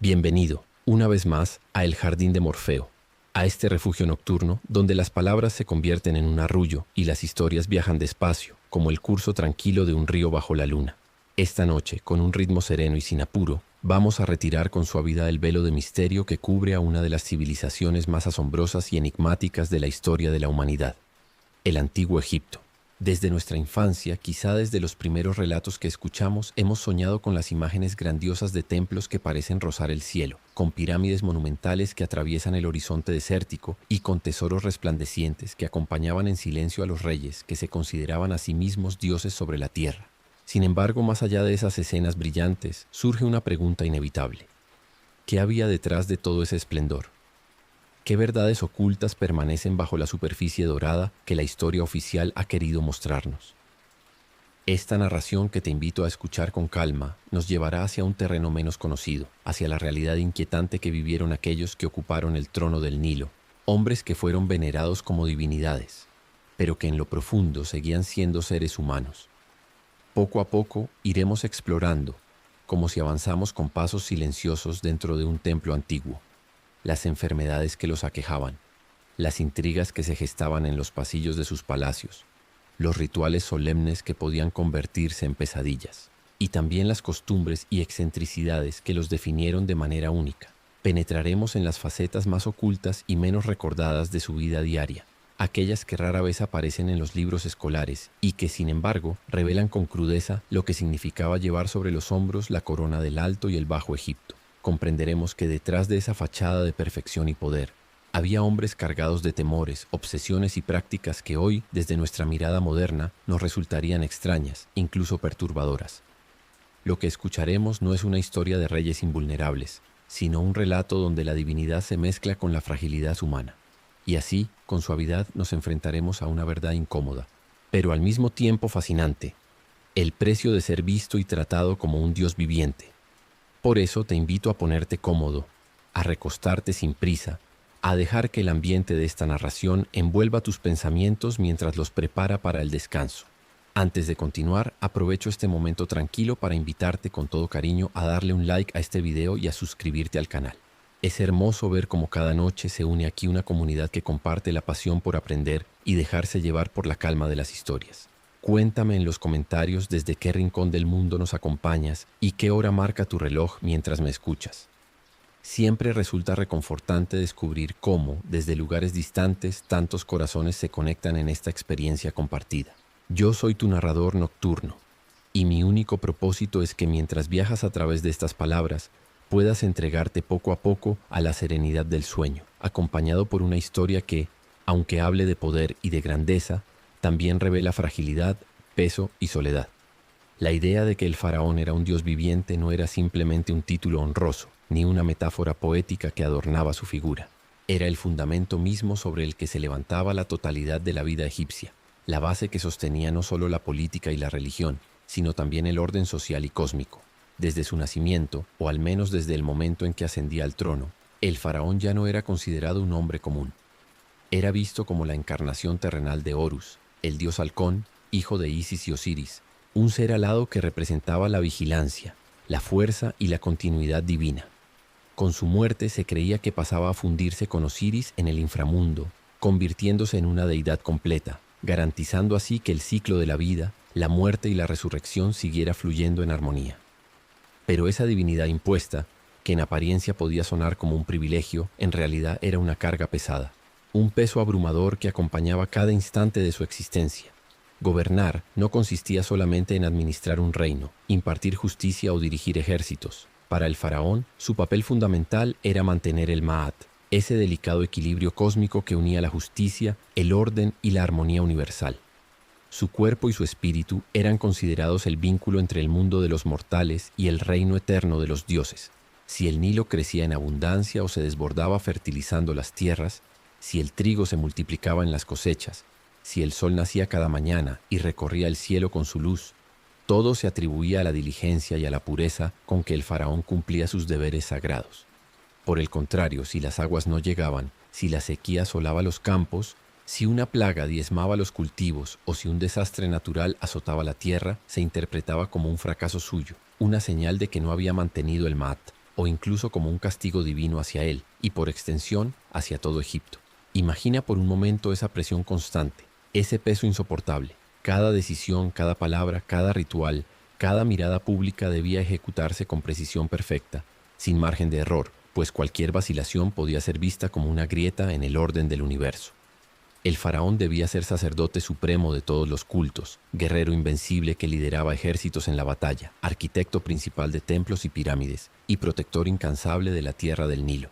Bienvenido, una vez más, a El Jardín de Morfeo, a este refugio nocturno donde las palabras se convierten en un arrullo y las historias viajan despacio, como el curso tranquilo de un río bajo la luna. Esta noche, con un ritmo sereno y sin apuro, vamos a retirar con suavidad el velo de misterio que cubre a una de las civilizaciones más asombrosas y enigmáticas de la historia de la humanidad, el Antiguo Egipto. Desde nuestra infancia, quizá desde los primeros relatos que escuchamos, hemos soñado con las imágenes grandiosas de templos que parecen rozar el cielo, con pirámides monumentales que atraviesan el horizonte desértico y con tesoros resplandecientes que acompañaban en silencio a los reyes que se consideraban a sí mismos dioses sobre la tierra. Sin embargo, más allá de esas escenas brillantes, surge una pregunta inevitable. ¿Qué había detrás de todo ese esplendor? ¿Qué verdades ocultas permanecen bajo la superficie dorada que la historia oficial ha querido mostrarnos? Esta narración que te invito a escuchar con calma nos llevará hacia un terreno menos conocido, hacia la realidad inquietante que vivieron aquellos que ocuparon el trono del Nilo, hombres que fueron venerados como divinidades, pero que en lo profundo seguían siendo seres humanos. Poco a poco iremos explorando, como si avanzamos con pasos silenciosos dentro de un templo antiguo, las enfermedades que los aquejaban, las intrigas que se gestaban en los pasillos de sus palacios, los rituales solemnes que podían convertirse en pesadillas, y también las costumbres y excentricidades que los definieron de manera única. Penetraremos en las facetas más ocultas y menos recordadas de su vida diaria, aquellas que rara vez aparecen en los libros escolares y que, sin embargo, revelan con crudeza lo que significaba llevar sobre los hombros la corona del Alto y el Bajo Egipto. Comprenderemos que detrás de esa fachada de perfección y poder, había hombres cargados de temores, obsesiones y prácticas que hoy, desde nuestra mirada moderna, nos resultarían extrañas, incluso perturbadoras. Lo que escucharemos no es una historia de reyes invulnerables, sino un relato donde la divinidad se mezcla con la fragilidad humana. Y así, con suavidad, nos enfrentaremos a una verdad incómoda, pero al mismo tiempo fascinante: el precio de ser visto y tratado como un Dios viviente. Por eso te invito a ponerte cómodo, a recostarte sin prisa, a dejar que el ambiente de esta narración envuelva tus pensamientos mientras los prepara para el descanso. Antes de continuar, aprovecho este momento tranquilo para invitarte con todo cariño a darle un like a este video y a suscribirte al canal. Es hermoso ver cómo cada noche se une aquí una comunidad que comparte la pasión por aprender y dejarse llevar por la calma de las historias. Cuéntame en los comentarios desde qué rincón del mundo nos acompañas y qué hora marca tu reloj mientras me escuchas. Siempre resulta reconfortante descubrir cómo, desde lugares distantes, tantos corazones se conectan en esta experiencia compartida. Yo soy tu narrador nocturno, y mi único propósito es que mientras viajas a través de estas palabras, puedas entregarte poco a poco a la serenidad del sueño, acompañado por una historia que, aunque hable de poder y de grandeza, también revela fragilidad, peso y soledad. La idea de que el faraón era un dios viviente no era simplemente un título honroso, ni una metáfora poética que adornaba su figura. Era el fundamento mismo sobre el que se levantaba la totalidad de la vida egipcia, la base que sostenía no solo la política y la religión, sino también el orden social y cósmico. Desde su nacimiento, o al menos desde el momento en que ascendía al trono, el faraón ya no era considerado un hombre común. Era visto como la encarnación terrenal de Horus, el dios halcón, hijo de Isis y Osiris, un ser alado que representaba la vigilancia, la fuerza y la continuidad divina. Con su muerte se creía que pasaba a fundirse con Osiris en el inframundo, convirtiéndose en una deidad completa, garantizando así que el ciclo de la vida, la muerte y la resurrección siguiera fluyendo en armonía. Pero esa divinidad impuesta, que en apariencia podía sonar como un privilegio, en realidad era una carga pesada. Un peso abrumador que acompañaba cada instante de su existencia. Gobernar no consistía solamente en administrar un reino, impartir justicia o dirigir ejércitos. Para el faraón, su papel fundamental era mantener el Ma'at, ese delicado equilibrio cósmico que unía la justicia, el orden y la armonía universal. Su cuerpo y su espíritu eran considerados el vínculo entre el mundo de los mortales y el reino eterno de los dioses. Si el Nilo crecía en abundancia o se desbordaba fertilizando las tierras, si el trigo se multiplicaba en las cosechas, si el sol nacía cada mañana y recorría el cielo con su luz, todo se atribuía a la diligencia y a la pureza con que el faraón cumplía sus deberes sagrados. Por el contrario, si las aguas no llegaban, si la sequía asolaba los campos, si una plaga diezmaba los cultivos o si un desastre natural azotaba la tierra, se interpretaba como un fracaso suyo, una señal de que no había mantenido el Ma'at. o incluso como un castigo divino hacia él y por extensión hacia todo Egipto. Imagina por un momento esa presión constante, ese peso insoportable. Cada decisión, cada palabra, cada ritual, cada mirada pública debía ejecutarse con precisión perfecta, sin margen de error, pues cualquier vacilación podía ser vista como una grieta en el orden del universo. El faraón debía ser sacerdote supremo de todos los cultos, guerrero invencible que lideraba ejércitos en la batalla, arquitecto principal de templos y pirámides, y protector incansable de la tierra del Nilo.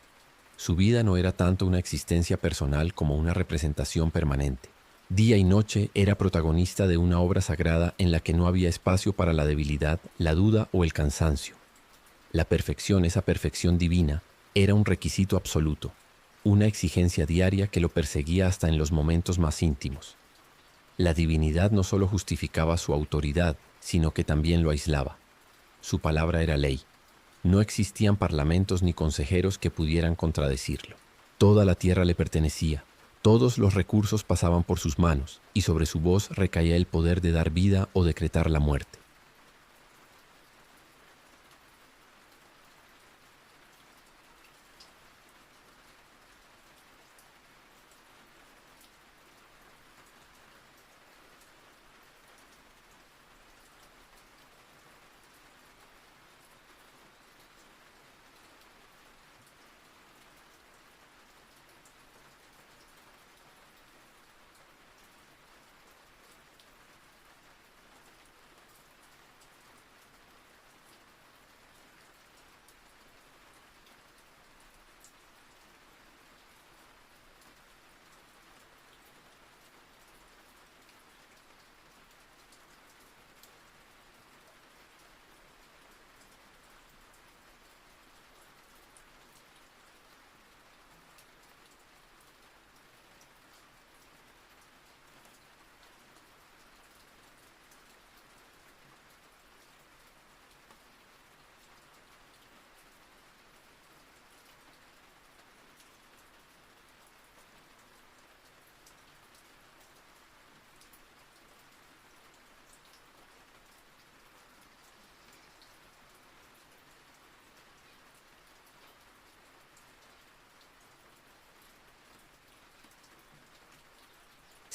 Su vida no era tanto una existencia personal como una representación permanente. Día y noche era protagonista de una obra sagrada en la que no había espacio para la debilidad, la duda o el cansancio. La perfección, esa perfección divina, era un requisito absoluto, una exigencia diaria que lo perseguía hasta en los momentos más íntimos. La divinidad no solo justificaba su autoridad, sino que también lo aislaba. Su palabra era ley. No existían parlamentos ni consejeros que pudieran contradecirlo. Toda la tierra le pertenecía, todos los recursos pasaban por sus manos, y sobre su voz recaía el poder de dar vida o decretar la muerte.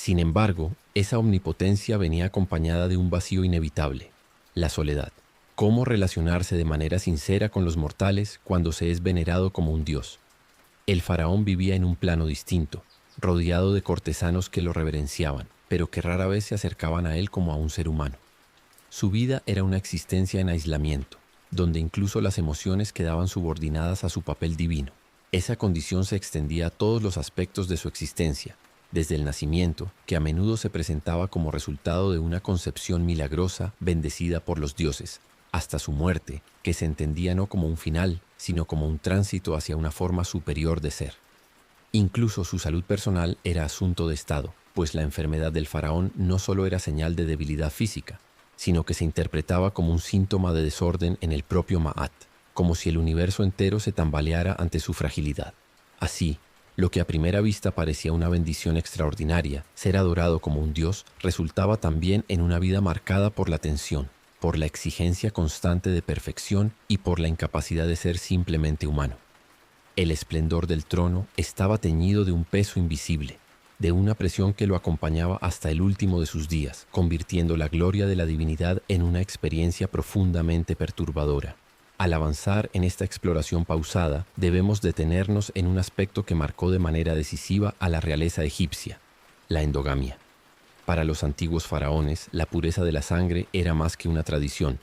Sin embargo, esa omnipotencia venía acompañada de un vacío inevitable, la soledad. ¿Cómo relacionarse de manera sincera con los mortales cuando se es venerado como un dios? El faraón vivía en un plano distinto, rodeado de cortesanos que lo reverenciaban, pero que rara vez se acercaban a él como a un ser humano. Su vida era una existencia en aislamiento, donde incluso las emociones quedaban subordinadas a su papel divino. Esa condición se extendía a todos los aspectos de su existencia, desde el nacimiento, que a menudo se presentaba como resultado de una concepción milagrosa bendecida por los dioses, hasta su muerte, que se entendía no como un final, sino como un tránsito hacia una forma superior de ser. Incluso su salud personal era asunto de estado, pues la enfermedad del faraón no solo era señal de debilidad física, sino que se interpretaba como un síntoma de desorden en el propio Ma'at, como si el universo entero se tambaleara ante su fragilidad. Así, lo que a primera vista parecía una bendición extraordinaria, ser adorado como un dios, resultaba también en una vida marcada por la tensión, por la exigencia constante de perfección y por la incapacidad de ser simplemente humano. El esplendor del trono estaba teñido de un peso invisible, de una presión que lo acompañaba hasta el último de sus días, convirtiendo la gloria de la divinidad en una experiencia profundamente perturbadora. Al avanzar en esta exploración pausada, debemos detenernos en un aspecto que marcó de manera decisiva a la realeza egipcia, la endogamia. Para los antiguos faraones, la pureza de la sangre era más que una tradición,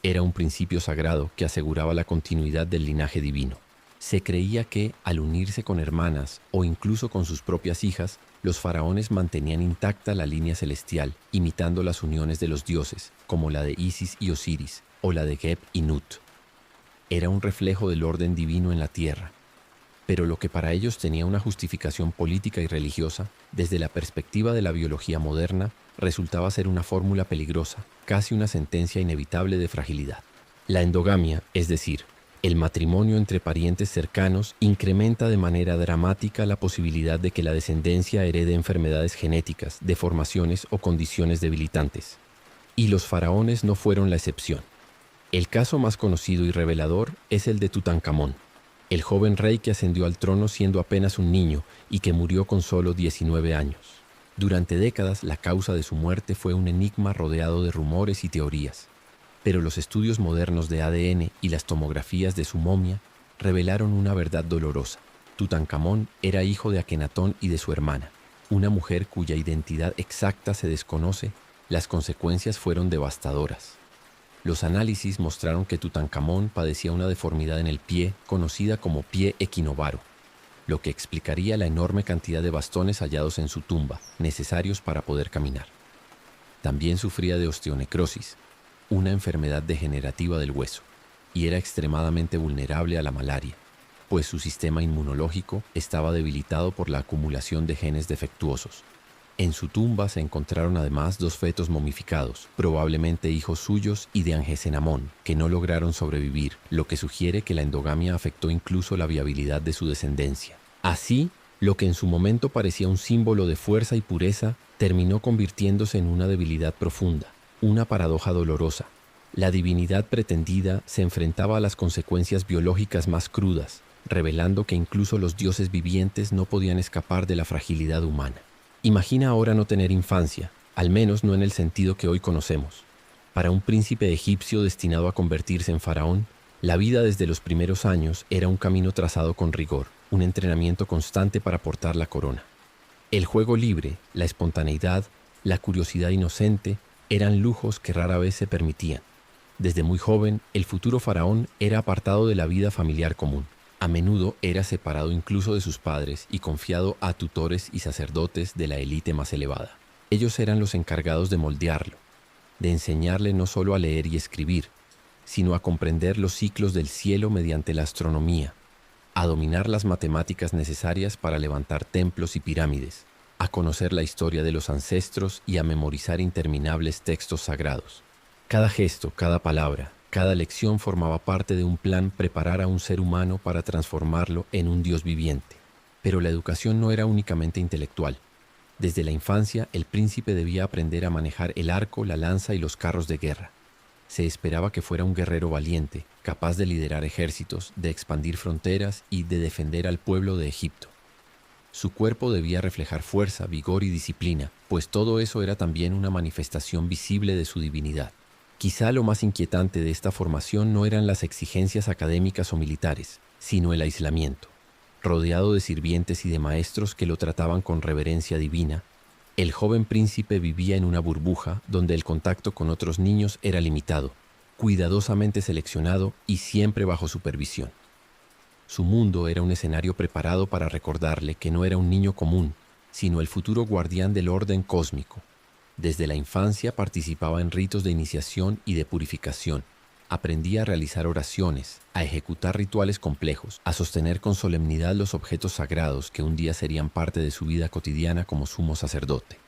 era un principio sagrado que aseguraba la continuidad del linaje divino. Se creía que, al unirse con hermanas o incluso con sus propias hijas, los faraones mantenían intacta la línea celestial, imitando las uniones de los dioses, como la de Isis y Osiris, o la de Geb y Nut. Era un reflejo del orden divino en la tierra. Pero lo que para ellos tenía una justificación política y religiosa, desde la perspectiva de la biología moderna, resultaba ser una fórmula peligrosa, casi una sentencia inevitable de fragilidad. La endogamia, es decir, el matrimonio entre parientes cercanos, incrementa de manera dramática la posibilidad de que la descendencia herede enfermedades genéticas, deformaciones o condiciones debilitantes. Y los faraones no fueron la excepción. El caso más conocido y revelador es el de Tutankamón, el joven rey que ascendió al trono siendo apenas un niño y que murió con solo 19 años. Durante décadas, la causa de su muerte fue un enigma rodeado de rumores y teorías, pero los estudios modernos de ADN y las tomografías de su momia revelaron una verdad dolorosa. Tutankamón era hijo de Akenatón y de su hermana, una mujer cuya identidad exacta se desconoce. Las consecuencias fueron devastadoras. Los análisis mostraron que Tutankamón padecía una deformidad en el pie conocida como pie equinovaro, lo que explicaría la enorme cantidad de bastones hallados en su tumba, necesarios para poder caminar. También sufría de osteonecrosis, una enfermedad degenerativa del hueso, y era extremadamente vulnerable a la malaria, pues su sistema inmunológico estaba debilitado por la acumulación de genes defectuosos. En su tumba se encontraron además 2 fetos momificados, probablemente hijos suyos y de Angesenamón, que no lograron sobrevivir, lo que sugiere que la endogamia afectó incluso la viabilidad de su descendencia. Así, lo que en su momento parecía un símbolo de fuerza y pureza, terminó convirtiéndose en una debilidad profunda, una paradoja dolorosa. La divinidad pretendida se enfrentaba a las consecuencias biológicas más crudas, revelando que incluso los dioses vivientes no podían escapar de la fragilidad humana. Imagina ahora no tener infancia, al menos no en el sentido que hoy conocemos. Para un príncipe egipcio destinado a convertirse en faraón, la vida desde los primeros años era un camino trazado con rigor, un entrenamiento constante para portar la corona. El juego libre, la espontaneidad, la curiosidad inocente eran lujos que rara vez se permitían. Desde muy joven, el futuro faraón era apartado de la vida familiar común. A menudo era separado incluso de sus padres y confiado a tutores y sacerdotes de la élite más elevada. Ellos eran los encargados de moldearlo, de enseñarle no solo a leer y escribir, sino a comprender los ciclos del cielo mediante la astronomía, a dominar las matemáticas necesarias para levantar templos y pirámides, a conocer la historia de los ancestros y a memorizar interminables textos sagrados. Cada gesto, cada palabra, cada lección formaba parte de un plan preparar a un ser humano para transformarlo en un Dios viviente. Pero la educación no era únicamente intelectual. Desde la infancia, el príncipe debía aprender a manejar el arco, la lanza y los carros de guerra. Se esperaba que fuera un guerrero valiente, capaz de liderar ejércitos, de expandir fronteras y de defender al pueblo de Egipto. Su cuerpo debía reflejar fuerza, vigor y disciplina, pues todo eso era también una manifestación visible de su divinidad. Quizá lo más inquietante de esta formación no eran las exigencias académicas o militares, sino el aislamiento. Rodeado de sirvientes y de maestros que lo trataban con reverencia divina, el joven príncipe vivía en una burbuja donde el contacto con otros niños era limitado, cuidadosamente seleccionado y siempre bajo supervisión. Su mundo era un escenario preparado para recordarle que no era un niño común, sino el futuro guardián del orden cósmico. Desde la infancia participaba en ritos de iniciación y de purificación. Aprendía a realizar oraciones, a ejecutar rituales complejos, a sostener con solemnidad los objetos sagrados que un día serían parte de su vida cotidiana como sumo sacerdote.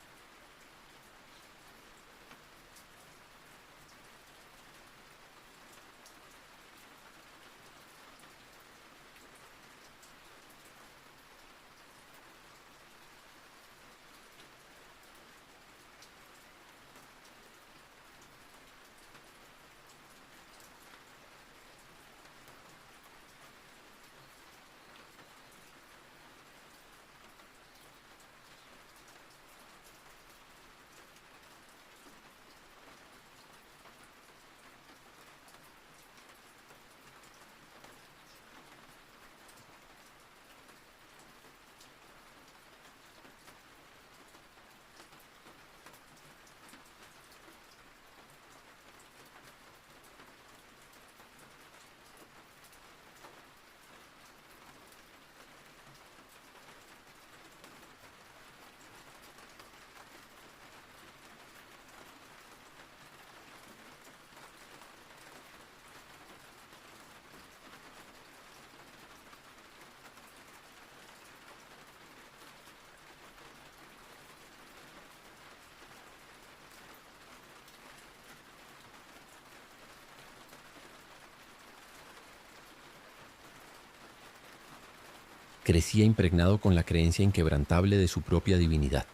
Crecía impregnado con la creencia inquebrantable de su propia divinidad.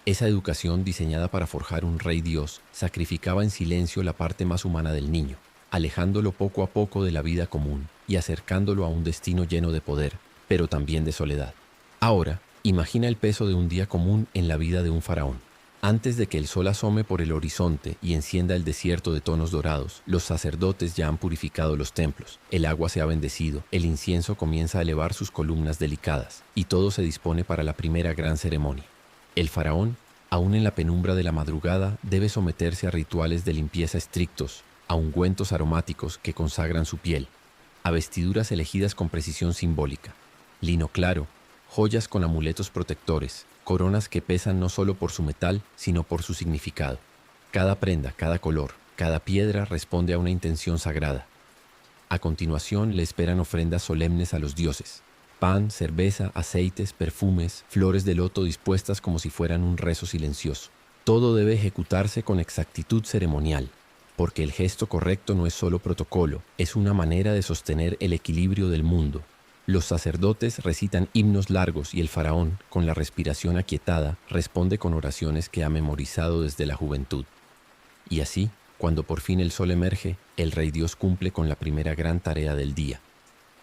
Esa educación, diseñada para forjar un rey Dios, sacrificaba en silencio la parte más humana del niño, alejándolo poco a poco de la vida común y acercándolo a un destino lleno de poder, pero también de soledad. Ahora, imagina el peso de un día común en la vida de un faraón. Antes de que el sol asome por el horizonte y encienda el desierto de tonos dorados, los sacerdotes ya han purificado los templos, el agua se ha bendecido, el incienso comienza a elevar sus columnas delicadas, y todo se dispone para la primera gran ceremonia. El faraón, aún en la penumbra de la madrugada, debe someterse a rituales de limpieza estrictos, a ungüentos aromáticos que consagran su piel, a vestiduras elegidas con precisión simbólica, lino claro, joyas con amuletos protectores, coronas que pesan no solo por su metal, sino por su significado. Cada prenda, cada color, cada piedra responde a una intención sagrada. A continuación le esperan ofrendas solemnes a los dioses. Pan, cerveza, aceites, perfumes, flores de loto dispuestas como si fueran un rezo silencioso. Todo debe ejecutarse con exactitud ceremonial, porque el gesto correcto no es solo protocolo, es una manera de sostener el equilibrio del mundo. Los sacerdotes recitan himnos largos y el faraón, con la respiración aquietada, responde con oraciones que ha memorizado desde la juventud. Y así, cuando por fin el sol emerge, el rey Dios cumple con la primera gran tarea del día: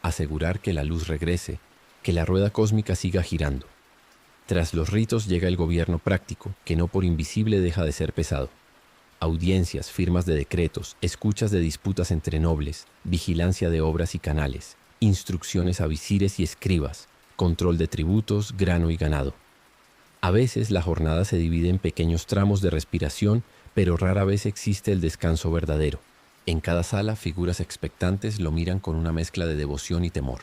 asegurar que la luz regrese, que la rueda cósmica siga girando. Tras los ritos llega el gobierno práctico, que no por invisible deja de ser pesado. Audiencias, firmas de decretos, escuchas de disputas entre nobles, vigilancia de obras y canales, instrucciones a visires y escribas, control de tributos, grano y ganado. A veces la jornada se divide en pequeños tramos de respiración, pero rara vez existe el descanso verdadero. En cada sala, figuras expectantes lo miran con una mezcla de devoción y temor.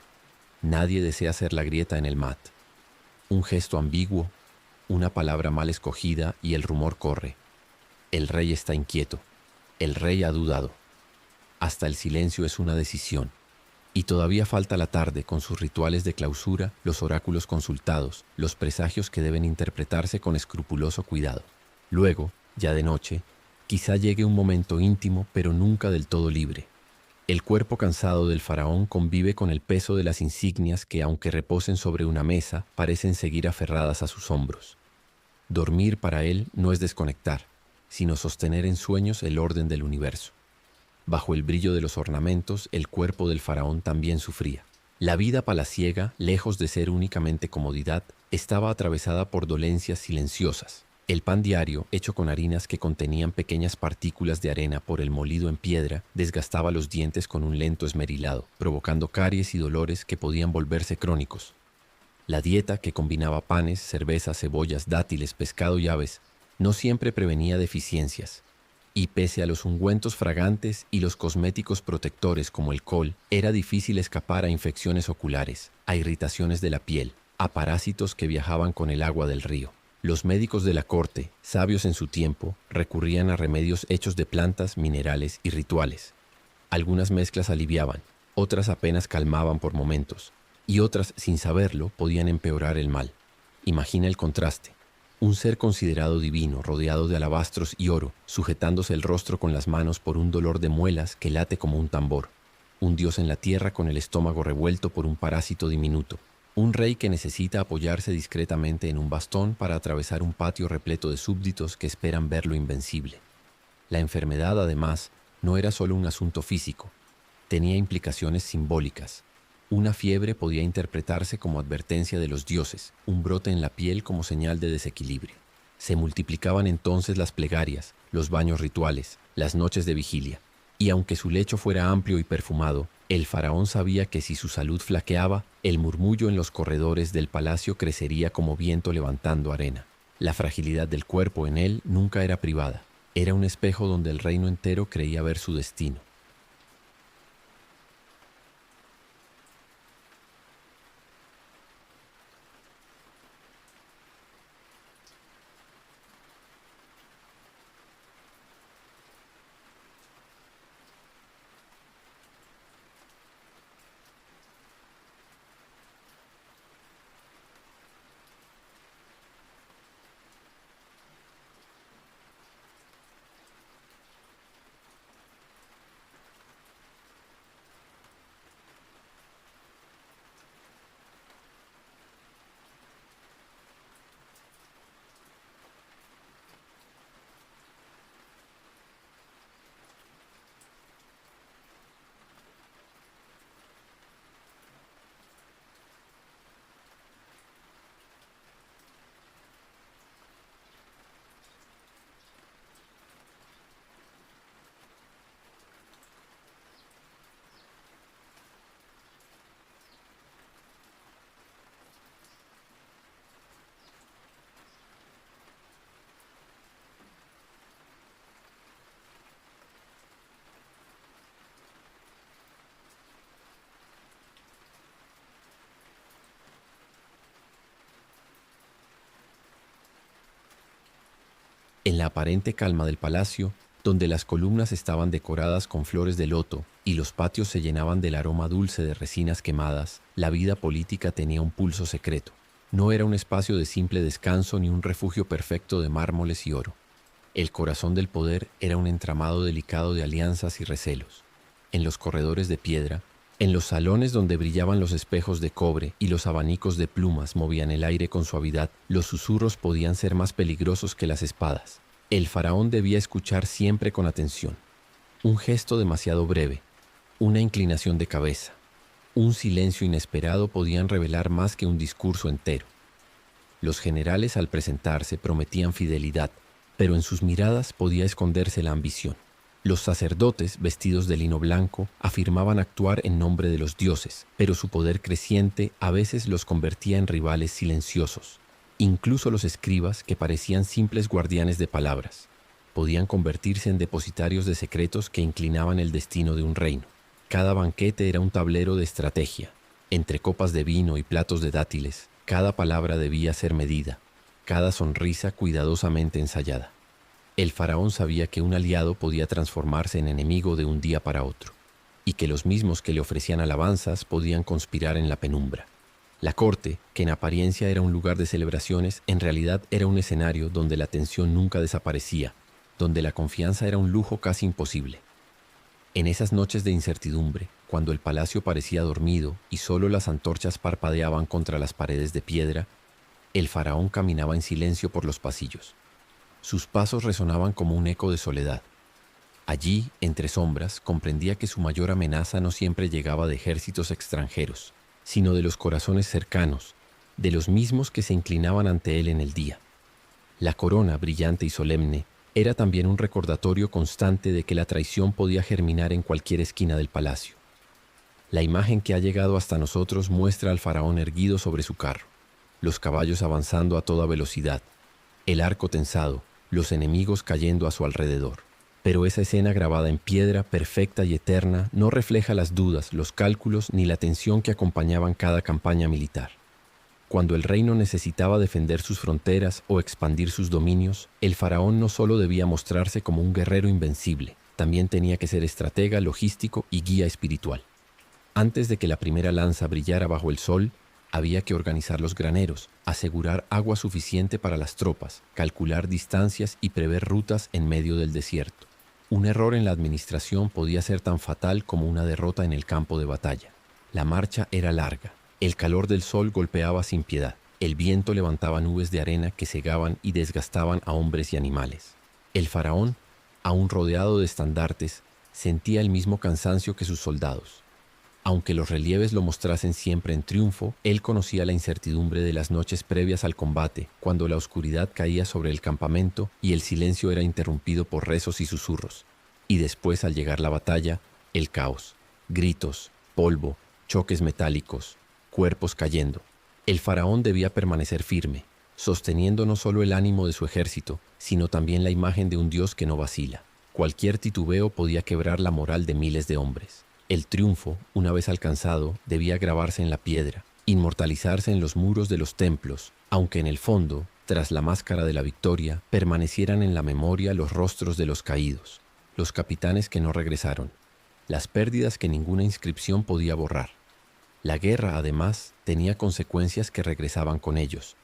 Nadie desea hacer la grieta en el mat. Un gesto ambiguo, una palabra mal escogida y el rumor corre. El rey está inquieto. El rey ha dudado. Hasta el silencio es una decisión. Y todavía falta la tarde con sus rituales de clausura, los oráculos consultados, los presagios que deben interpretarse con escrupuloso cuidado. Luego, ya de noche, quizá llegue un momento íntimo, pero nunca del todo libre. El cuerpo cansado del faraón convive con el peso de las insignias que, aunque reposen sobre una mesa, parecen seguir aferradas a sus hombros. Dormir para él no es desconectar, sino sostener en sueños el orden del universo. Bajo el brillo de los ornamentos, el cuerpo del faraón también sufría. La vida palaciega, lejos de ser únicamente comodidad, estaba atravesada por dolencias silenciosas. El pan diario, hecho con harinas que contenían pequeñas partículas de arena por el molido en piedra, desgastaba los dientes con un lento esmerilado, provocando caries y dolores que podían volverse crónicos. La dieta, que combinaba panes, cerveza, cebollas, dátiles, pescado y aves, no siempre prevenía deficiencias. Y pese a los ungüentos fragantes y los cosméticos protectores como el col, era difícil escapar a infecciones oculares, a irritaciones de la piel, a parásitos que viajaban con el agua del río. Los médicos de la corte, sabios en su tiempo, recurrían a remedios hechos de plantas, minerales y rituales. Algunas mezclas aliviaban, otras apenas calmaban por momentos, y otras, sin saberlo, podían empeorar el mal. Imagina el contraste. Un ser considerado divino, rodeado de alabastros y oro, sujetándose el rostro con las manos por un dolor de muelas que late como un tambor. Un dios en la tierra con el estómago revuelto por un parásito diminuto. Un rey que necesita apoyarse discretamente en un bastón para atravesar un patio repleto de súbditos que esperan verlo invencible. La enfermedad, además, no era solo un asunto físico. Tenía implicaciones simbólicas. Una fiebre podía interpretarse como advertencia de los dioses, un brote en la piel como señal de desequilibrio. Se multiplicaban entonces las plegarias, los baños rituales, las noches de vigilia. Y aunque su lecho fuera amplio y perfumado, el faraón sabía que si su salud flaqueaba, el murmullo en los corredores del palacio crecería como viento levantando arena. La fragilidad del cuerpo en él nunca era privada. Era un espejo donde el reino entero creía ver su destino. En la aparente calma del palacio, donde las columnas estaban decoradas con flores de loto y los patios se llenaban del aroma dulce de resinas quemadas, la vida política tenía un pulso secreto. No era un espacio de simple descanso ni un refugio perfecto de mármoles y oro. El corazón del poder era un entramado delicado de alianzas y recelos. En los corredores de piedra, en los salones donde brillaban los espejos de cobre y los abanicos de plumas movían el aire con suavidad, los susurros podían ser más peligrosos que las espadas. El faraón debía escuchar siempre con atención. Un gesto demasiado breve, una inclinación de cabeza, un silencio inesperado podían revelar más que un discurso entero. Los generales al presentarse prometían fidelidad, pero en sus miradas podía esconderse la ambición. Los sacerdotes, vestidos de lino blanco, afirmaban actuar en nombre de los dioses, pero su poder creciente a veces los convertía en rivales silenciosos. Incluso los escribas, que parecían simples guardianes de palabras, podían convertirse en depositarios de secretos que inclinaban el destino de un reino. Cada banquete era un tablero de estrategia. Entre copas de vino y platos de dátiles, cada palabra debía ser medida, cada sonrisa cuidadosamente ensayada. El faraón sabía que un aliado podía transformarse en enemigo de un día para otro, y que los mismos que le ofrecían alabanzas podían conspirar en la penumbra. La corte, que en apariencia era un lugar de celebraciones, en realidad era un escenario donde la tensión nunca desaparecía, donde la confianza era un lujo casi imposible. En esas noches de incertidumbre, cuando el palacio parecía dormido y solo las antorchas parpadeaban contra las paredes de piedra, el faraón caminaba en silencio por los pasillos. Sus pasos resonaban como un eco de soledad. Allí, entre sombras, comprendía que su mayor amenaza no siempre llegaba de ejércitos extranjeros, sino de los corazones cercanos, de los mismos que se inclinaban ante él en el día. La corona, brillante y solemne, era también un recordatorio constante de que la traición podía germinar en cualquier esquina del palacio. La imagen que ha llegado hasta nosotros muestra al faraón erguido sobre su carro, los caballos avanzando a toda velocidad, el arco tensado, los enemigos cayendo a su alrededor. Pero esa escena grabada en piedra, perfecta y eterna, no refleja las dudas, los cálculos ni la tensión que acompañaban cada campaña militar. Cuando el reino necesitaba defender sus fronteras o expandir sus dominios, el faraón no solo debía mostrarse como un guerrero invencible, también tenía que ser estratega, logístico y guía espiritual. Antes de que la primera lanza brillara bajo el sol, había que organizar los graneros, asegurar agua suficiente para las tropas, calcular distancias y prever rutas en medio del desierto. Un error en la administración podía ser tan fatal como una derrota en el campo de batalla. La marcha era larga. El calor del sol golpeaba sin piedad. El viento levantaba nubes de arena que cegaban y desgastaban a hombres y animales. El faraón, aún rodeado de estandartes, sentía el mismo cansancio que sus soldados. Aunque los relieves lo mostrasen siempre en triunfo, él conocía la incertidumbre de las noches previas al combate, cuando la oscuridad caía sobre el campamento y el silencio era interrumpido por rezos y susurros. Y después, al llegar la batalla, el caos, gritos, polvo, choques metálicos, cuerpos cayendo. El faraón debía permanecer firme, sosteniendo no solo el ánimo de su ejército, sino también la imagen de un dios que no vacila. Cualquier titubeo podía quebrar la moral de miles de hombres. El triunfo, una vez alcanzado, debía grabarse en la piedra, inmortalizarse en los muros de los templos, aunque en el fondo, tras la máscara de la victoria, permanecieran en la memoria los rostros de los caídos, los capitanes que no regresaron, las pérdidas que ninguna inscripción podía borrar. La guerra, además, tenía consecuencias que regresaban con ellos.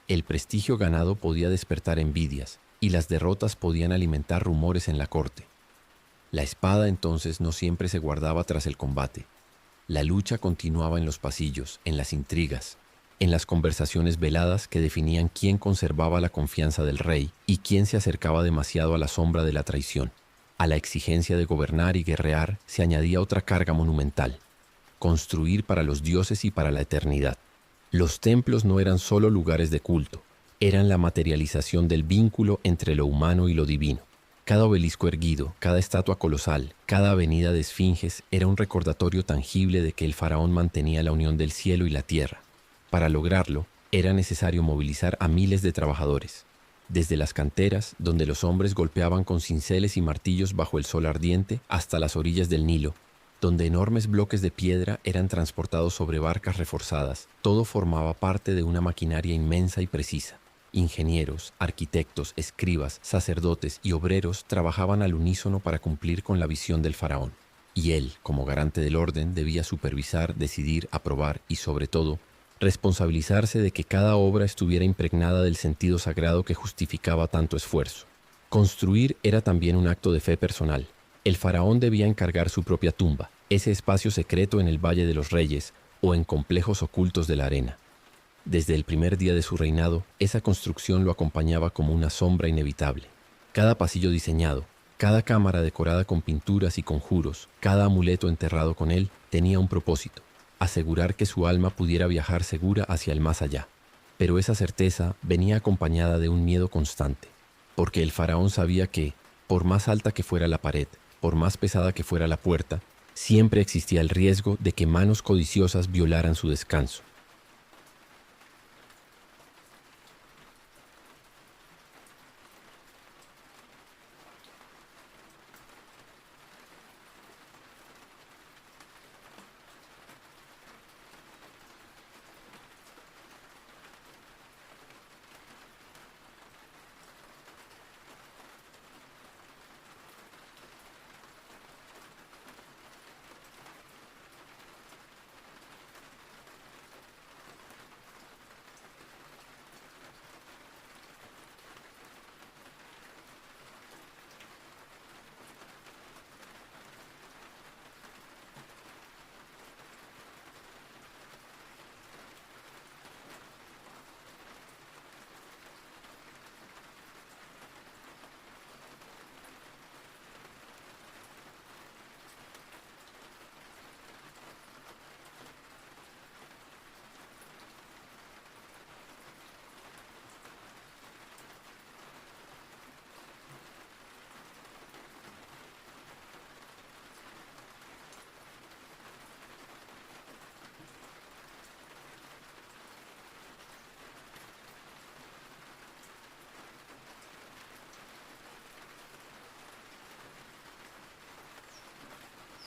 El prestigio ganado podía despertar envidias, y las derrotas podían alimentar rumores en la corte. La espada entonces no siempre se guardaba tras el combate. La lucha continuaba en los pasillos, en las intrigas, en las conversaciones veladas que definían quién conservaba la confianza del rey y quién se acercaba demasiado a la sombra de la traición. A la exigencia de gobernar y guerrear se añadía otra carga monumental: construir para los dioses y para la eternidad. Los templos no eran solo lugares de culto, eran la materialización del vínculo entre lo humano y lo divino. Cada obelisco erguido, cada estatua colosal, cada avenida de esfinges era un recordatorio tangible de que el faraón mantenía la unión del cielo y la tierra. Para lograrlo, era necesario movilizar a miles de trabajadores. Desde las canteras, donde los hombres golpeaban con cinceles y martillos bajo el sol ardiente, hasta las orillas del Nilo, donde enormes bloques de piedra eran transportados sobre barcas reforzadas, todo formaba parte de una maquinaria inmensa y precisa. Ingenieros, arquitectos, escribas, sacerdotes y obreros trabajaban al unísono para cumplir con la visión del faraón. Y él, como garante del orden, debía supervisar, decidir, aprobar y, sobre todo, responsabilizarse de que cada obra estuviera impregnada del sentido sagrado que justificaba tanto esfuerzo. Construir era también un acto de fe personal. El faraón debía encargar su propia tumba, ese espacio secreto en el Valle de los Reyes o en complejos ocultos de la arena. Desde el primer día de su reinado, esa construcción lo acompañaba como una sombra inevitable. Cada pasillo diseñado, cada cámara decorada con pinturas y conjuros, cada amuleto enterrado con él, tenía un propósito: asegurar que su alma pudiera viajar segura hacia el más allá. Pero esa certeza venía acompañada de un miedo constante, porque el faraón sabía que, por más alta que fuera la pared, por más pesada que fuera la puerta, siempre existía el riesgo de que manos codiciosas violaran su descanso.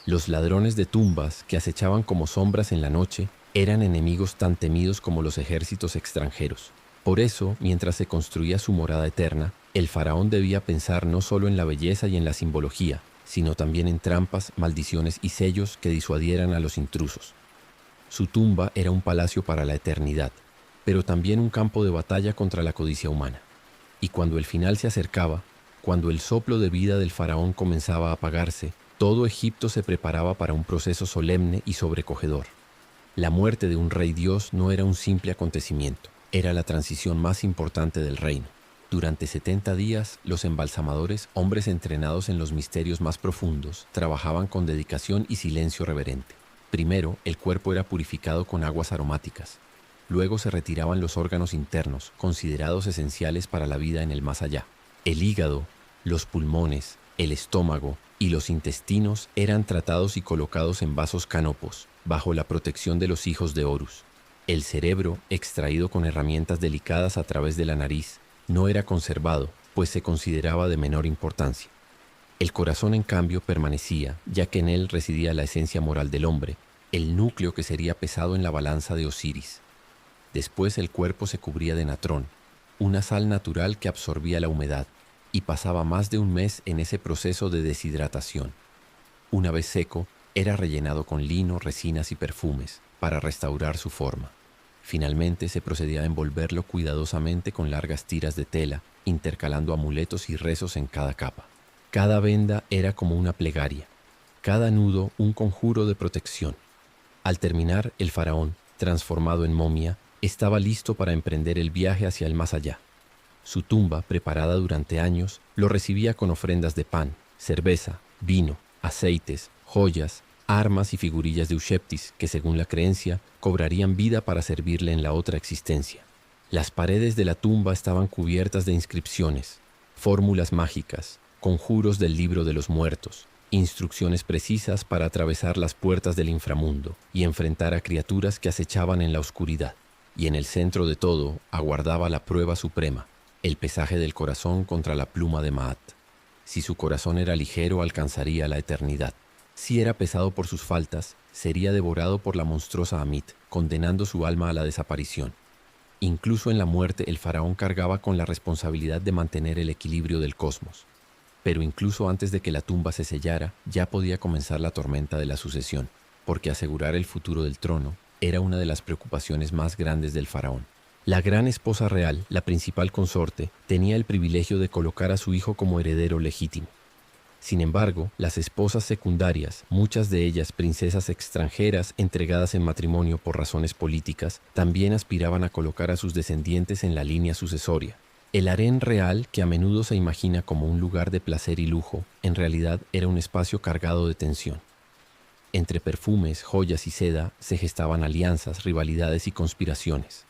Los ladrones de tumbas, que acechaban como sombras en la noche, eran enemigos tan temidos como los ejércitos extranjeros. Por eso, mientras se construía su morada eterna, el faraón debía pensar no solo en la belleza y en la simbología, sino también en trampas, maldiciones y sellos que disuadieran a los intrusos. Su tumba era un palacio para la eternidad, pero también un campo de batalla contra la codicia humana. Y cuando el final se acercaba, cuando el soplo de vida del faraón comenzaba a apagarse, todo Egipto se preparaba para un proceso solemne y sobrecogedor. La muerte de un rey dios no era un simple acontecimiento, era la transición más importante del reino. Durante 70 días, los embalsamadores, hombres entrenados en los misterios más profundos, trabajaban con dedicación y silencio reverente. Primero, el cuerpo era purificado con aguas aromáticas. Luego se retiraban los órganos internos, considerados esenciales para la vida en el más allá. El hígado, los pulmones, el estómago y los intestinos eran tratados y colocados en vasos canopos, bajo la protección de los hijos de Horus. El cerebro, extraído con herramientas delicadas a través de la nariz, no era conservado, pues se consideraba de menor importancia. El corazón, en cambio, permanecía, ya que en él residía la esencia moral del hombre, el núcleo que sería pesado en la balanza de Osiris. Después el cuerpo se cubría de natrón, una sal natural que absorbía la humedad, y pasaba más de un mes en ese proceso de deshidratación. Una vez seco, era rellenado con lino, resinas y perfumes para restaurar su forma. Finalmente se procedía a envolverlo cuidadosamente con largas tiras de tela, intercalando amuletos y rezos en cada capa. Cada venda era como una plegaria, cada nudo un conjuro de protección. Al terminar, el faraón, transformado en momia, estaba listo para emprender el viaje hacia el más allá. Su tumba, preparada durante años, lo recibía con ofrendas de pan, cerveza, vino, aceites, joyas, armas y figurillas de Usheptis que, según la creencia, cobrarían vida para servirle en la otra existencia. Las paredes de la tumba estaban cubiertas de inscripciones, fórmulas mágicas, conjuros del libro de los muertos, instrucciones precisas para atravesar las puertas del inframundo y enfrentar a criaturas que acechaban en la oscuridad. Y en el centro de todo aguardaba la prueba suprema, el pesaje del corazón contra la pluma de Maat. Si su corazón era ligero, alcanzaría la eternidad. Si era pesado por sus faltas, sería devorado por la monstruosa Amit, condenando su alma a la desaparición. Incluso en la muerte el faraón cargaba con la responsabilidad de mantener el equilibrio del cosmos. Pero incluso antes de que la tumba se sellara, ya podía comenzar la tormenta de la sucesión, porque asegurar el futuro del trono era una de las preocupaciones más grandes del faraón. La gran esposa real, la principal consorte, tenía el privilegio de colocar a su hijo como heredero legítimo. Sin embargo, las esposas secundarias, muchas de ellas princesas extranjeras entregadas en matrimonio por razones políticas, también aspiraban a colocar a sus descendientes en la línea sucesoria. El harén real, que a menudo se imagina como un lugar de placer y lujo, en realidad era un espacio cargado de tensión. Entre perfumes, joyas y seda se gestaban alianzas, rivalidades y conspiraciones.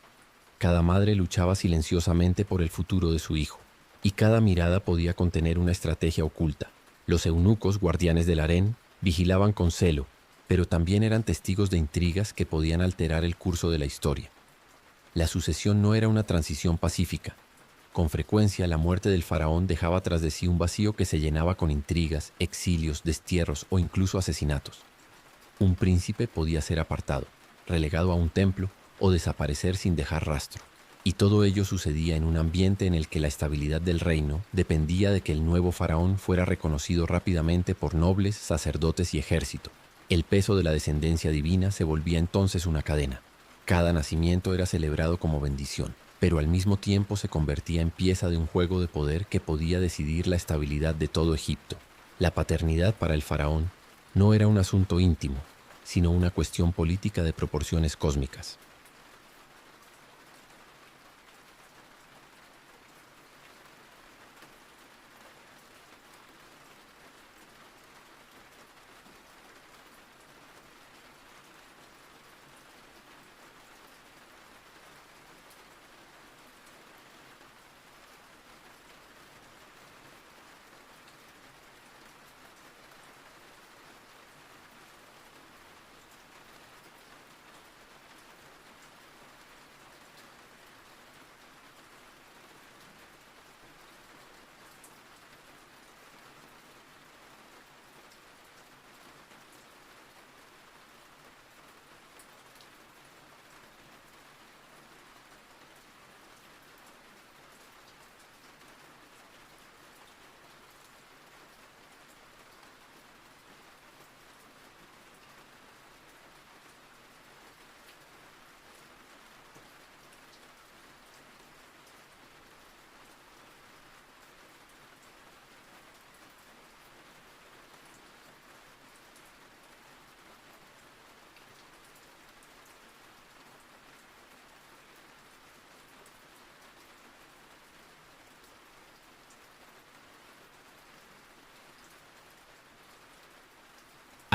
Cada madre luchaba silenciosamente por el futuro de su hijo, y cada mirada podía contener una estrategia oculta. Los eunucos, guardianes del harén, vigilaban con celo, pero también eran testigos de intrigas que podían alterar el curso de la historia. La sucesión no era una transición pacífica. Con frecuencia, la muerte del faraón dejaba tras de sí un vacío que se llenaba con intrigas, exilios, destierros o incluso asesinatos. Un príncipe podía ser apartado, relegado a un templo o desaparecer sin dejar rastro. Y todo ello sucedía en un ambiente en el que la estabilidad del reino dependía de que el nuevo faraón fuera reconocido rápidamente por nobles, sacerdotes y ejército. El peso de la descendencia divina se volvía entonces una cadena. Cada nacimiento era celebrado como bendición, pero al mismo tiempo se convertía en pieza de un juego de poder que podía decidir la estabilidad de todo Egipto. La paternidad para el faraón no era un asunto íntimo, sino una cuestión política de proporciones cósmicas.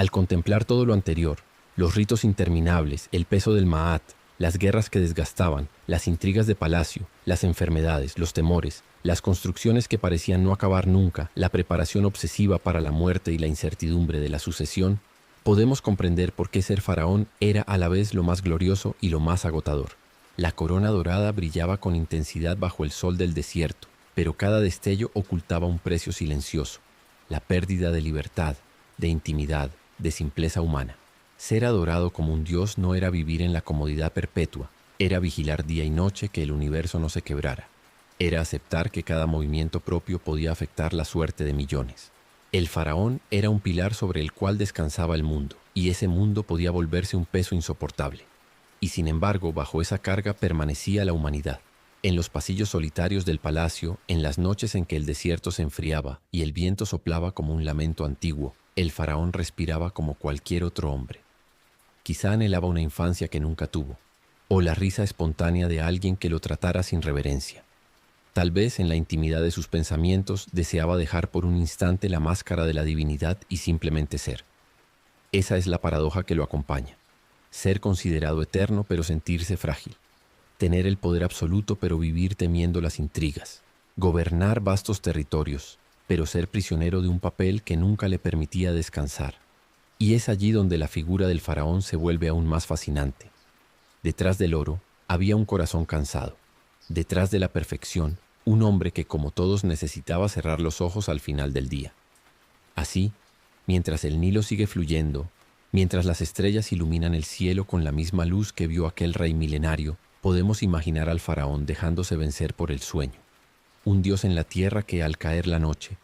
Al contemplar todo lo anterior, los ritos interminables, el peso del Maat, las guerras que desgastaban, las intrigas de palacio, las enfermedades, los temores, las construcciones que parecían no acabar nunca, la preparación obsesiva para la muerte y la incertidumbre de la sucesión, podemos comprender por qué ser faraón era a la vez lo más glorioso y lo más agotador. La corona dorada brillaba con intensidad bajo el sol del desierto, pero cada destello ocultaba un precio silencioso, la pérdida de libertad, de intimidad, de simpleza humana. Ser adorado como un dios no era vivir en la comodidad perpetua, era vigilar día y noche que el universo no se quebrara. Era aceptar que cada movimiento propio podía afectar la suerte de millones. El faraón era un pilar sobre el cual descansaba el mundo, y ese mundo podía volverse un peso insoportable. Y sin embargo, bajo esa carga permanecía la humanidad. En los pasillos solitarios del palacio, en las noches en que el desierto se enfriaba y el viento soplaba como un lamento antiguo, el faraón respiraba como cualquier otro hombre. Quizá anhelaba una infancia que nunca tuvo, o la risa espontánea de alguien que lo tratara sin reverencia. Tal vez en la intimidad de sus pensamientos deseaba dejar por un instante la máscara de la divinidad y simplemente ser. Esa es la paradoja que lo acompaña. Ser considerado eterno pero sentirse frágil. Tener el poder absoluto pero vivir temiendo las intrigas. Gobernar vastos territorios, pero ser prisionero de un papel que nunca le permitía descansar. Y es allí donde la figura del faraón se vuelve aún más fascinante. Detrás del oro había un corazón cansado. Detrás de la perfección, un hombre que como todos necesitaba cerrar los ojos al final del día. Así, mientras el Nilo sigue fluyendo, mientras las estrellas iluminan el cielo con la misma luz que vio aquel rey milenario, Podemos imaginar al faraón dejándose vencer por el sueño, un dios en la tierra que al caer la noche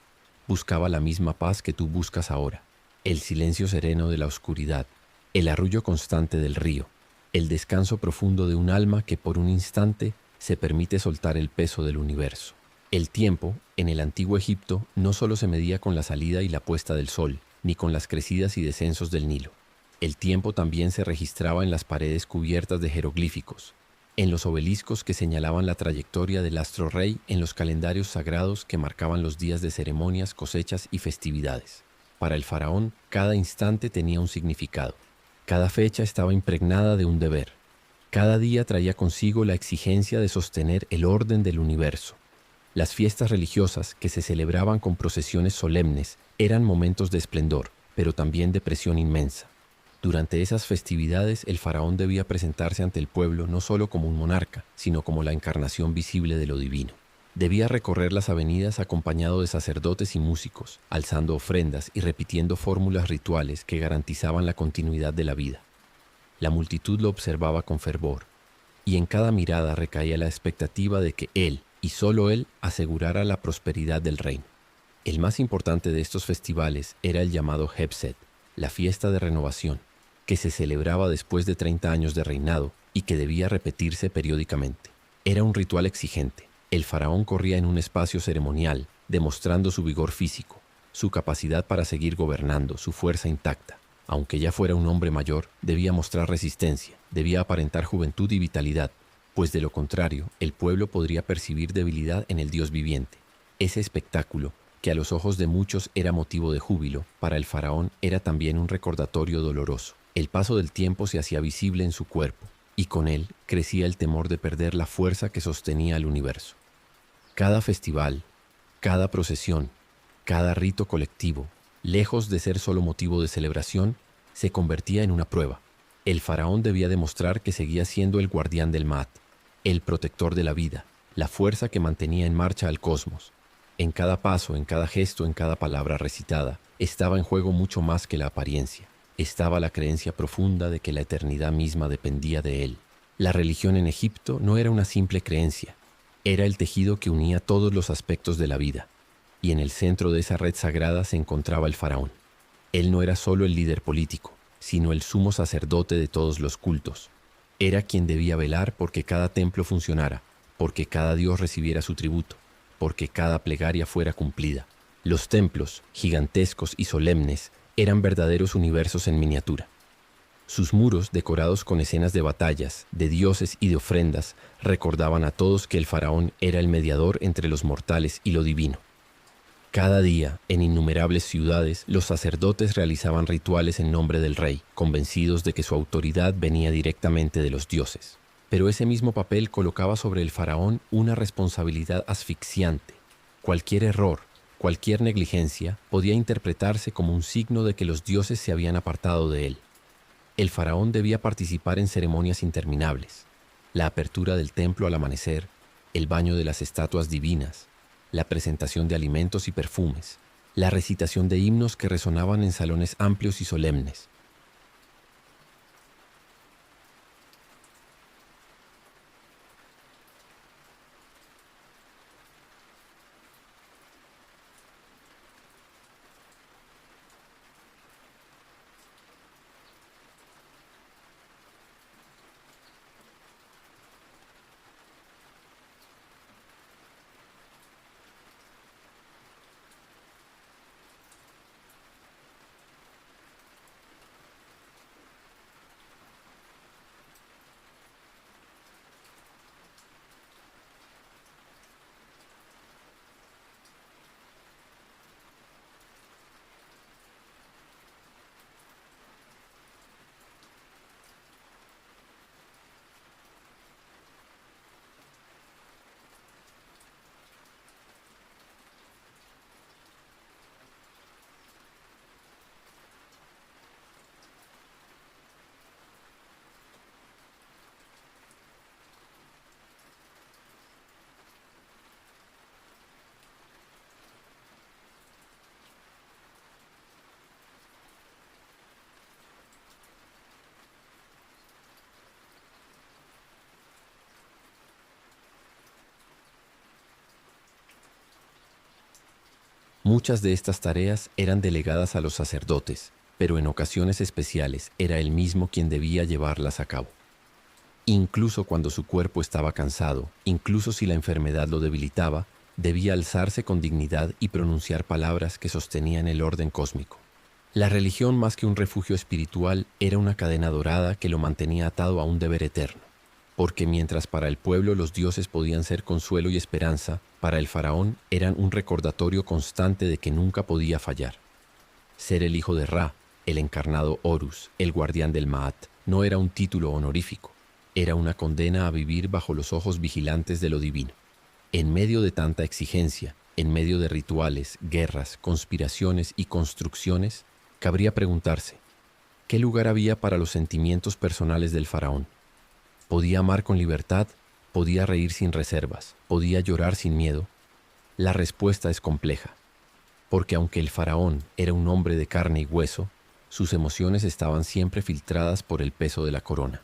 buscaba la misma paz que tú buscas ahora, el silencio sereno de la oscuridad, el arrullo constante del río, el descanso profundo de un alma que por un instante se permite soltar el peso del universo. El tiempo, en el antiguo Egipto, no solo se medía con la salida y la puesta del sol, ni con las crecidas y descensos del Nilo. El tiempo también se registraba en las paredes cubiertas de jeroglíficos, en los obeliscos que señalaban la trayectoria del astro rey, en los calendarios sagrados que marcaban los días de ceremonias, cosechas y festividades. Para el faraón, cada instante tenía un significado. Cada fecha estaba impregnada de un deber. Cada día traía consigo la exigencia de sostener el orden del universo. Las fiestas religiosas, que se celebraban con procesiones solemnes, eran momentos de esplendor, pero también de presión inmensa. Durante esas festividades, el faraón debía presentarse ante el pueblo no solo como un monarca, sino como la encarnación visible de lo divino. Debía recorrer las avenidas acompañado de sacerdotes y músicos, alzando ofrendas y repitiendo fórmulas rituales que garantizaban la continuidad de la vida. La multitud lo observaba con fervor, y en cada mirada recaía la expectativa de que él, y solo él, asegurara la prosperidad del reino. El más importante de estos festivales era el llamado Hebset, la fiesta de renovación, que se celebraba después de 30 años de reinado y que debía repetirse periódicamente. Era un ritual exigente. El faraón corría en un espacio ceremonial, demostrando su vigor físico, su capacidad para seguir gobernando, su fuerza intacta. Aunque ya fuera un hombre mayor, debía mostrar resistencia, debía aparentar juventud y vitalidad, pues de lo contrario, el pueblo podría percibir debilidad en el Dios viviente. Ese espectáculo, que a los ojos de muchos era motivo de júbilo, para el faraón era también un recordatorio doloroso. El paso del tiempo se hacía visible en su cuerpo, y con él crecía el temor de perder la fuerza que sostenía el universo. Cada festival, cada procesión, cada rito colectivo, lejos de ser solo motivo de celebración, se convertía en una prueba. El faraón debía demostrar que seguía siendo el guardián del Maat, el protector de la vida, la fuerza que mantenía en marcha al cosmos. En cada paso, en cada gesto, en cada palabra recitada, estaba en juego mucho más que la apariencia. Estaba la creencia profunda de que la eternidad misma dependía de él. La religión en Egipto no era una simple creencia, era el tejido que unía todos los aspectos de la vida, y en el centro de esa red sagrada se encontraba el faraón. Él no era solo el líder político, sino el sumo sacerdote de todos los cultos. Era quien debía velar porque cada templo funcionara, porque cada dios recibiera su tributo, porque cada plegaria fuera cumplida. Los templos, gigantescos y solemnes, eran verdaderos universos en miniatura. Sus muros, decorados con escenas de batallas, de dioses y de ofrendas, recordaban a todos que el faraón era el mediador entre los mortales y lo divino. Cada día, en innumerables ciudades, los sacerdotes realizaban rituales en nombre del rey, convencidos de que su autoridad venía directamente de los dioses. Pero ese mismo papel colocaba sobre el faraón una responsabilidad asfixiante. Cualquier error, cualquier negligencia podía interpretarse como un signo de que los dioses se habían apartado de él. El faraón debía participar en ceremonias interminables, la apertura del templo al amanecer, el baño de las estatuas divinas, la presentación de alimentos y perfumes, la recitación de himnos que resonaban en salones amplios y solemnes. Muchas de estas tareas eran delegadas a los sacerdotes, pero en ocasiones especiales era él mismo quien debía llevarlas a cabo. Incluso cuando su cuerpo estaba cansado, incluso si la enfermedad lo debilitaba, debía alzarse con dignidad y pronunciar palabras que sostenían el orden cósmico. La religión, más que un refugio espiritual, era una cadena dorada que lo mantenía atado a un deber eterno. Porque mientras para el pueblo los dioses podían ser consuelo y esperanza, para el faraón eran un recordatorio constante de que nunca podía fallar. Ser el hijo de Ra, el encarnado Horus, el guardián del Maat, no era un título honorífico, era una condena a vivir bajo los ojos vigilantes de lo divino. En medio de tanta exigencia, en medio de rituales, guerras, conspiraciones y construcciones, cabría preguntarse, ¿qué lugar había para los sentimientos personales del faraón? ¿Podía amar con libertad? ¿Podía reír sin reservas? ¿Podía llorar sin miedo? La respuesta es compleja, porque aunque el faraón era un hombre de carne y hueso, sus emociones estaban siempre filtradas por el peso de la corona.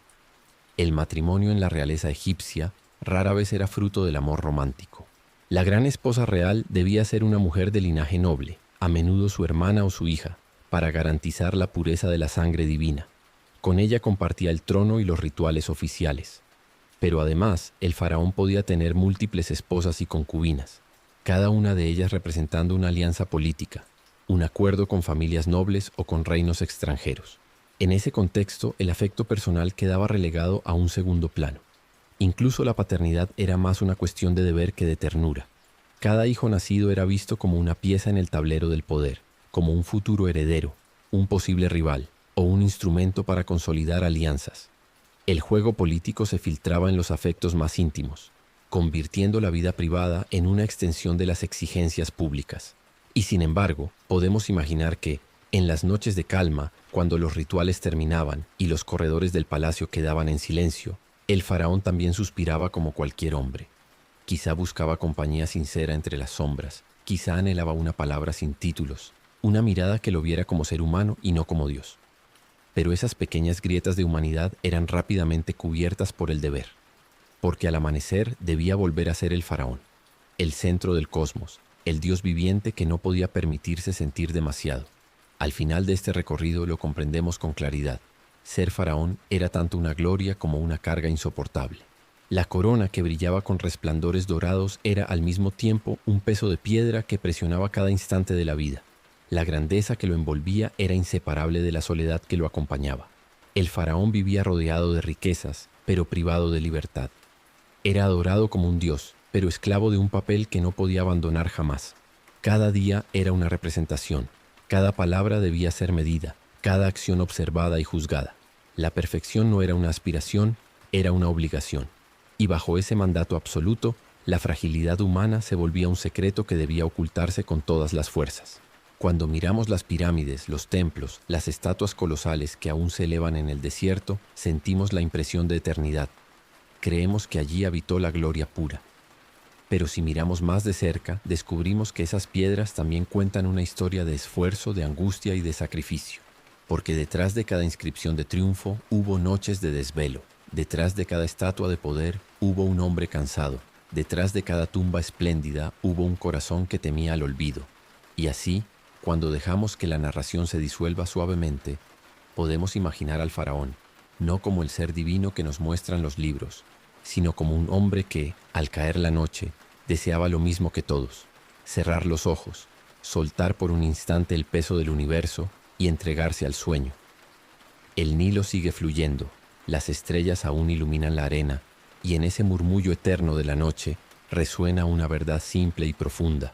El matrimonio en la realeza egipcia rara vez era fruto del amor romántico. La gran esposa real debía ser una mujer de linaje noble, a menudo su hermana o su hija, para garantizar la pureza de la sangre divina. Con ella compartía el trono y los rituales oficiales. Pero además, el faraón podía tener múltiples esposas y concubinas, cada una de ellas representando una alianza política, un acuerdo con familias nobles o con reinos extranjeros. En ese contexto, el afecto personal quedaba relegado a un segundo plano. Incluso la paternidad era más una cuestión de deber que de ternura. Cada hijo nacido era visto como una pieza en el tablero del poder, como un futuro heredero, un posible rival, o un instrumento para consolidar alianzas. El juego político se filtraba en los afectos más íntimos, convirtiendo la vida privada en una extensión de las exigencias públicas. Y sin embargo, podemos imaginar que, en las noches de calma, cuando los rituales terminaban y los corredores del palacio quedaban en silencio, el faraón también suspiraba como cualquier hombre. Quizá buscaba compañía sincera entre las sombras, quizá anhelaba una palabra sin títulos, una mirada que lo viera como ser humano y no como Dios. Pero esas pequeñas grietas de humanidad eran rápidamente cubiertas por el deber, porque al amanecer debía volver a ser el faraón, el centro del cosmos, el Dios viviente que no podía permitirse sentir demasiado. Al final de este recorrido lo comprendemos con claridad. Ser faraón era tanto una gloria como una carga insoportable. La corona que brillaba con resplandores dorados era al mismo tiempo un peso de piedra que presionaba cada instante de la vida. La grandeza que lo envolvía era inseparable de la soledad que lo acompañaba. El faraón vivía rodeado de riquezas, pero privado de libertad. Era adorado como un dios, pero esclavo de un papel que no podía abandonar jamás. Cada día era una representación, cada palabra debía ser medida, cada acción observada y juzgada. La perfección no era una aspiración, era una obligación. Y bajo ese mandato absoluto, la fragilidad humana se volvía un secreto que debía ocultarse con todas las fuerzas. Cuando miramos las pirámides, los templos, las estatuas colosales que aún se elevan en el desierto, sentimos la impresión de eternidad. Creemos que allí habitó la gloria pura. Pero si miramos más de cerca, descubrimos que esas piedras también cuentan una historia de esfuerzo, de angustia y de sacrificio. Porque detrás de cada inscripción de triunfo hubo noches de desvelo. Detrás de cada estatua de poder hubo un hombre cansado. Detrás de cada tumba espléndida hubo un corazón que temía al olvido. Y así, cuando dejamos que la narración se disuelva suavemente, podemos imaginar al faraón, no como el ser divino que nos muestran los libros, sino como un hombre que, al caer la noche, deseaba lo mismo que todos, cerrar los ojos, soltar por un instante el peso del universo y entregarse al sueño. El Nilo sigue fluyendo, las estrellas aún iluminan la arena, y en ese murmullo eterno de la noche resuena una verdad simple y profunda.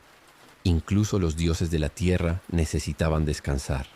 Incluso los dioses de la tierra necesitaban descansar.